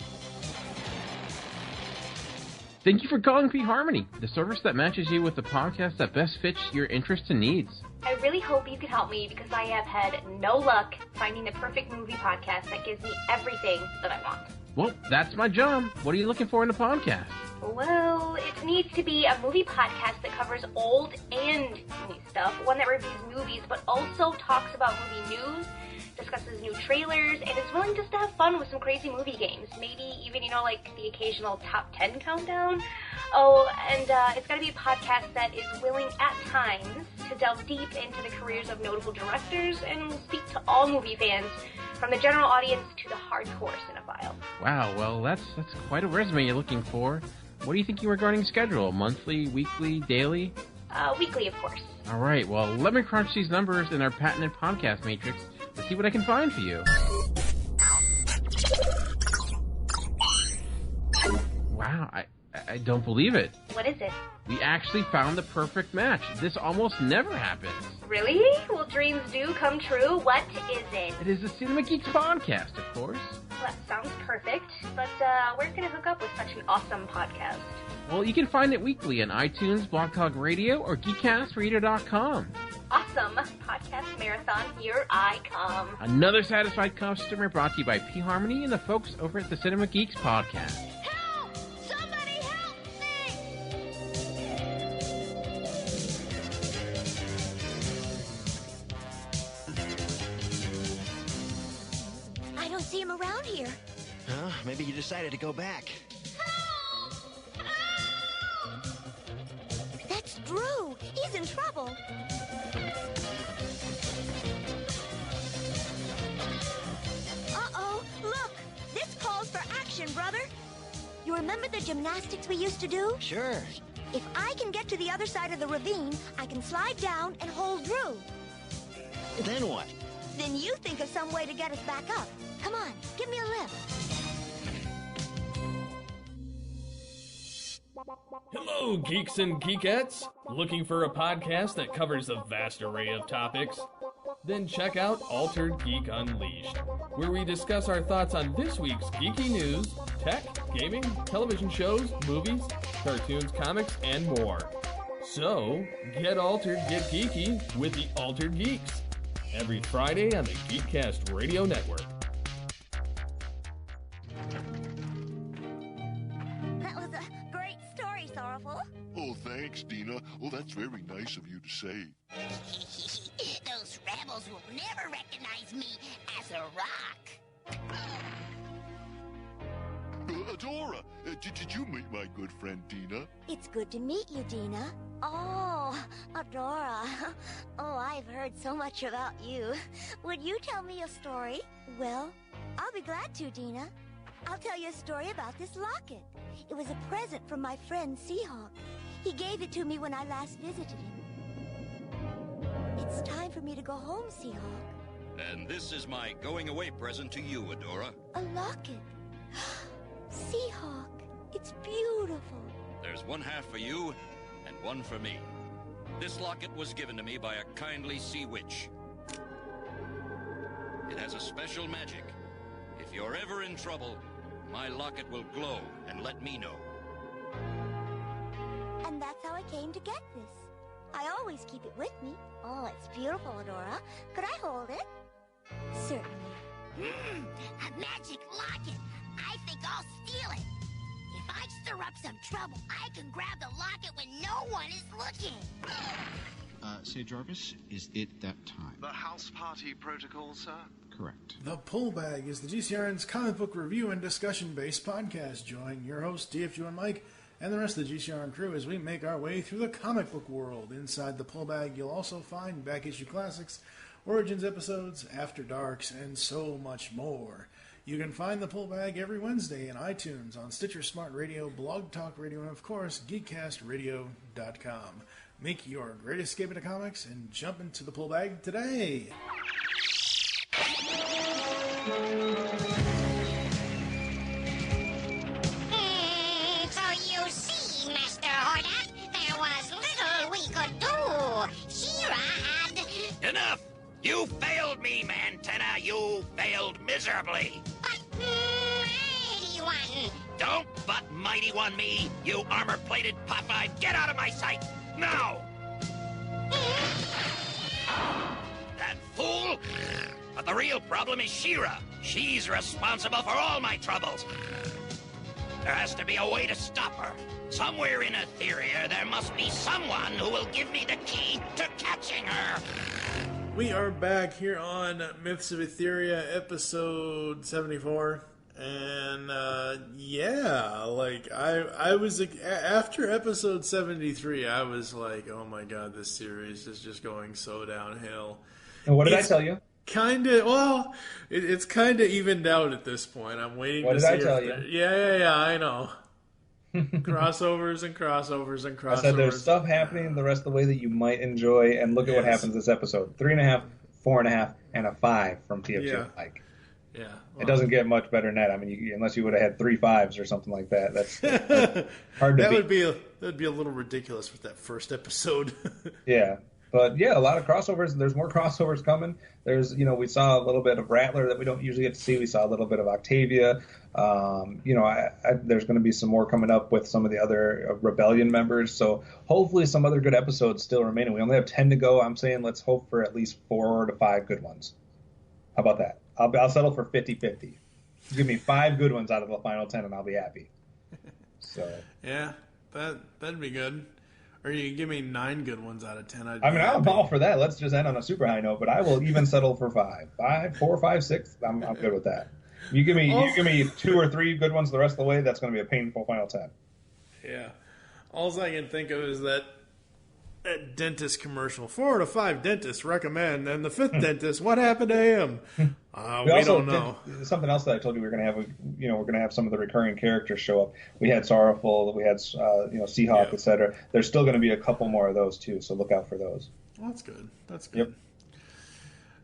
Thank you for calling P-Harmony, the service that matches you with the podcast that best fits your interests and needs. I really hope you can help me because I have had no luck finding the perfect movie podcast that gives me everything that I want. Well, that's my job. What are you looking for in a podcast? Well, it needs to be a movie podcast that covers old and new stuff, one that reviews movies but also talks about movie news, discusses new trailers, and is willing just to have fun with some crazy movie games. Maybe even, like the occasional top 10 countdown. Oh, and it's got to be a podcast that is willing at times to delve deep into the careers of notable directors and speak to all movie fans, from the general audience to the hardcore cinephile. Wow, well, that's quite a resume you're looking for. What are you thinking regarding schedule? Monthly, weekly, daily? Weekly, of course. All right, well, let me crunch these numbers in our patented podcast matrix to see what I can find for you. Wow, I don't believe it. What is it? We actually found the perfect match. This almost never happens. Really? Well, dreams do come true. What is it? It is the Cinema Geeks podcast, of course. Well, that sounds perfect, but where can I hook up with such an awesome podcast? Well, you can find it weekly on iTunes, Blog Talk Radio, or GeekCastRadio.com. Awesome. Podcast marathon, here I come. Another satisfied customer brought to you by P-Harmony and the folks over at the Cinema Geeks podcast. Help! Somebody help me! I don't see him around here. Huh? Maybe you decided to go back. That's Drew. He's in trouble. Uh-oh. Look. This calls for action, brother. You remember the gymnastics we used to do? Sure. If I can get to the other side of the ravine, I can slide down and hold Drew. Then what? Then you think of some way to get us back up. Come on, give me a lift. Hello, geeks and geekettes! Looking for a podcast that covers a vast array of topics? Then check out Altered Geek Unleashed, where we discuss our thoughts on this week's geeky news, tech, gaming, television shows, movies, cartoons, comics, and more. So, get altered, get geeky with the Altered Geeks. every Friday on the Geekcast Radio Network. That was a great story, Sorrowful. Oh, thanks, Dina. Oh, that's very nice of you to say. Those rebels will never recognize me as a rock. Adora, did you meet my good friend Dina? It's good to meet you, Dina. Oh, Adora. Oh, I've heard so much about you. Would you tell me a story? Well, I'll be glad to, Dina. I'll tell you a story about this locket. It was a present from my friend Seahawk. He gave it to me when I last visited him. It's time for me to go home, Seahawk. And this is my going away present to you, Adora. A locket. Seahawk, it's beautiful. There's one half for you, and one for me. This locket was given to me by a kindly sea witch. It has a special magic. If you're ever in trouble, my locket will glow and let me know. And that's how I came to get this. I always keep it with me. Oh, it's beautiful, Adora. Could I hold it? Certainly. A magic locket. I think I'll steal it. If I stir up some trouble, I can grab the locket when no one is looking. Say, Jarvis, is it that time? The house party protocol, sir? Correct. The Pull Bag is the GCRN's comic book review and discussion-based podcast. Join your host, TFG1Mike, and the rest of the GCRN crew as we make our way through the comic book world. Inside the Pull Bag, you'll also find back-issue classics, Origins episodes, After Darks, and so much more. You can find the Pull Bag every Wednesday in iTunes, on Stitcher Smart Radio, Blog Talk Radio, and of course, GeekCastRadio.com. Make your great escape into comics and jump into the Pull Bag today. So you see, Master Hordak, there was little we could do. She-Ra had... Enough! You failed me, Mantenna! You failed miserably! But, Mighty One! Don't but Mighty One me, you armor-plated Popeye! Get out of my sight! Now! That fool! But the real problem is She-Ra. She's responsible for all my troubles. There has to be a way to stop her. Somewhere in Etheria, there must be someone who will give me the key to catching her. We are back here on Myths of Etheria, episode 74. And, I was, after episode 73, I was like, oh my god, this series is just going so downhill. And what did I tell you? It's kind of evened out at this point. I'm waiting to see. What did I tell you? Yeah, I know. Crossovers and crossovers and crossovers. I said there's stuff happening the rest of the way that you might enjoy, and look at what happens this episode. 3.5, 4.5, and a 5 from TFG Mike. Yeah. Well, it doesn't get much better than that. I mean, unless you would have had 3 5s or something like that. That's hard to beat. That'd be a little ridiculous with that first episode. Yeah. But yeah, a lot of crossovers. There's more crossovers coming. There's, we saw a little bit of Rattler that we don't usually get to see. We saw a little bit of Octavia. There's going to be some more coming up with some of the other Rebellion members. So hopefully some other good episodes still remaining. We only have 10 to go. I'm saying let's hope for at least 4 to 5 good ones. How about that? I'll settle for 50-50. Give me 5 good ones out of the final 10 and I'll be happy. So yeah, that'd be good. Or you can give me 9 good ones out of 10. I'm all for that. Let's just end on a super high note. But I will even settle for 5, 4, 5, 6. I'm good with that. You give me 2 or 3 good ones the rest of the way. That's going to be a painful final 10. Yeah. All I can think of is that dentist commercial. 4 to 5 dentists recommend, and the 5th dentist, what happened to him? We don't know. Something else that I told you we're going to have. We're going to have some of the recurring characters show up. We had Sorrowful, we had Seahawk, etc. There's still going to be a couple more of those too, so look out for those. Well, that's good. Yep.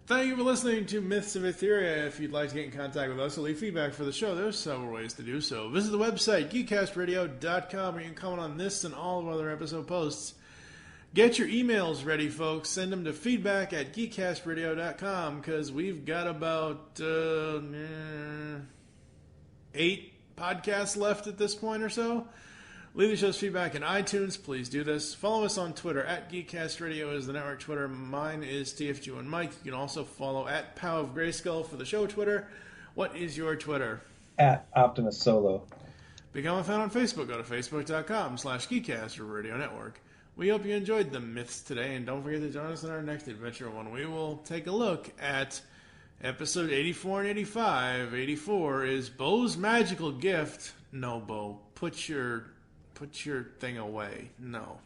Thank you for listening to Myths of Etheria. If you'd like to get in contact with us or leave feedback for the show, there's several ways to do so. Visit the website, GeekCastRadio.com, where you can comment on this and all of our other episode posts. Get your emails ready, folks. Send them to feedback@geekcastradio.com, because we've got about 8 podcasts left at this point or so. Leave the show's feedback in iTunes. Please do this. Follow us on Twitter. @Geekcast Radio is the network Twitter. Mine is TFG1Mike. You can also follow @POW of for the show Twitter. What is your Twitter? @OptimusSolo. Become a fan on Facebook. Go to facebook.com/Geekcast Radio Network. We hope you enjoyed the myths today, and don't forget to join us in our next adventure when we will take a look at episode 84 and 85. 84 is Bo's magical gift. No, Bo, put your thing away. No.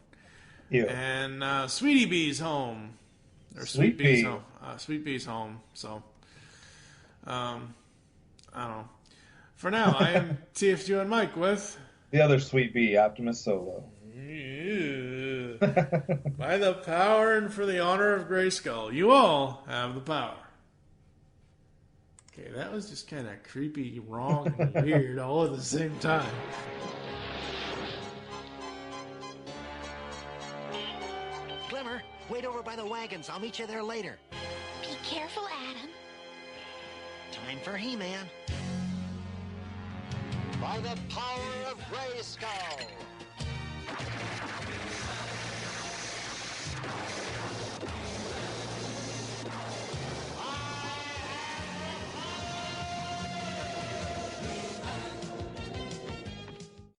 Ew. And Sweetie Bee's home. Or Sweet Bee's Bee. home. Sweet Bee's home. So, I don't know. For now, I am TFG1Mike with... the other Sweet Bee, OptimusSolo. By the power and for the honor of Grayskull, you all have the power. Okay, that was just kind of creepy, wrong, and weird all at the same time. Glimmer, wait over by the wagons. I'll meet you there later. Be careful, Adam. Time for He-Man. By the power of Grayskull.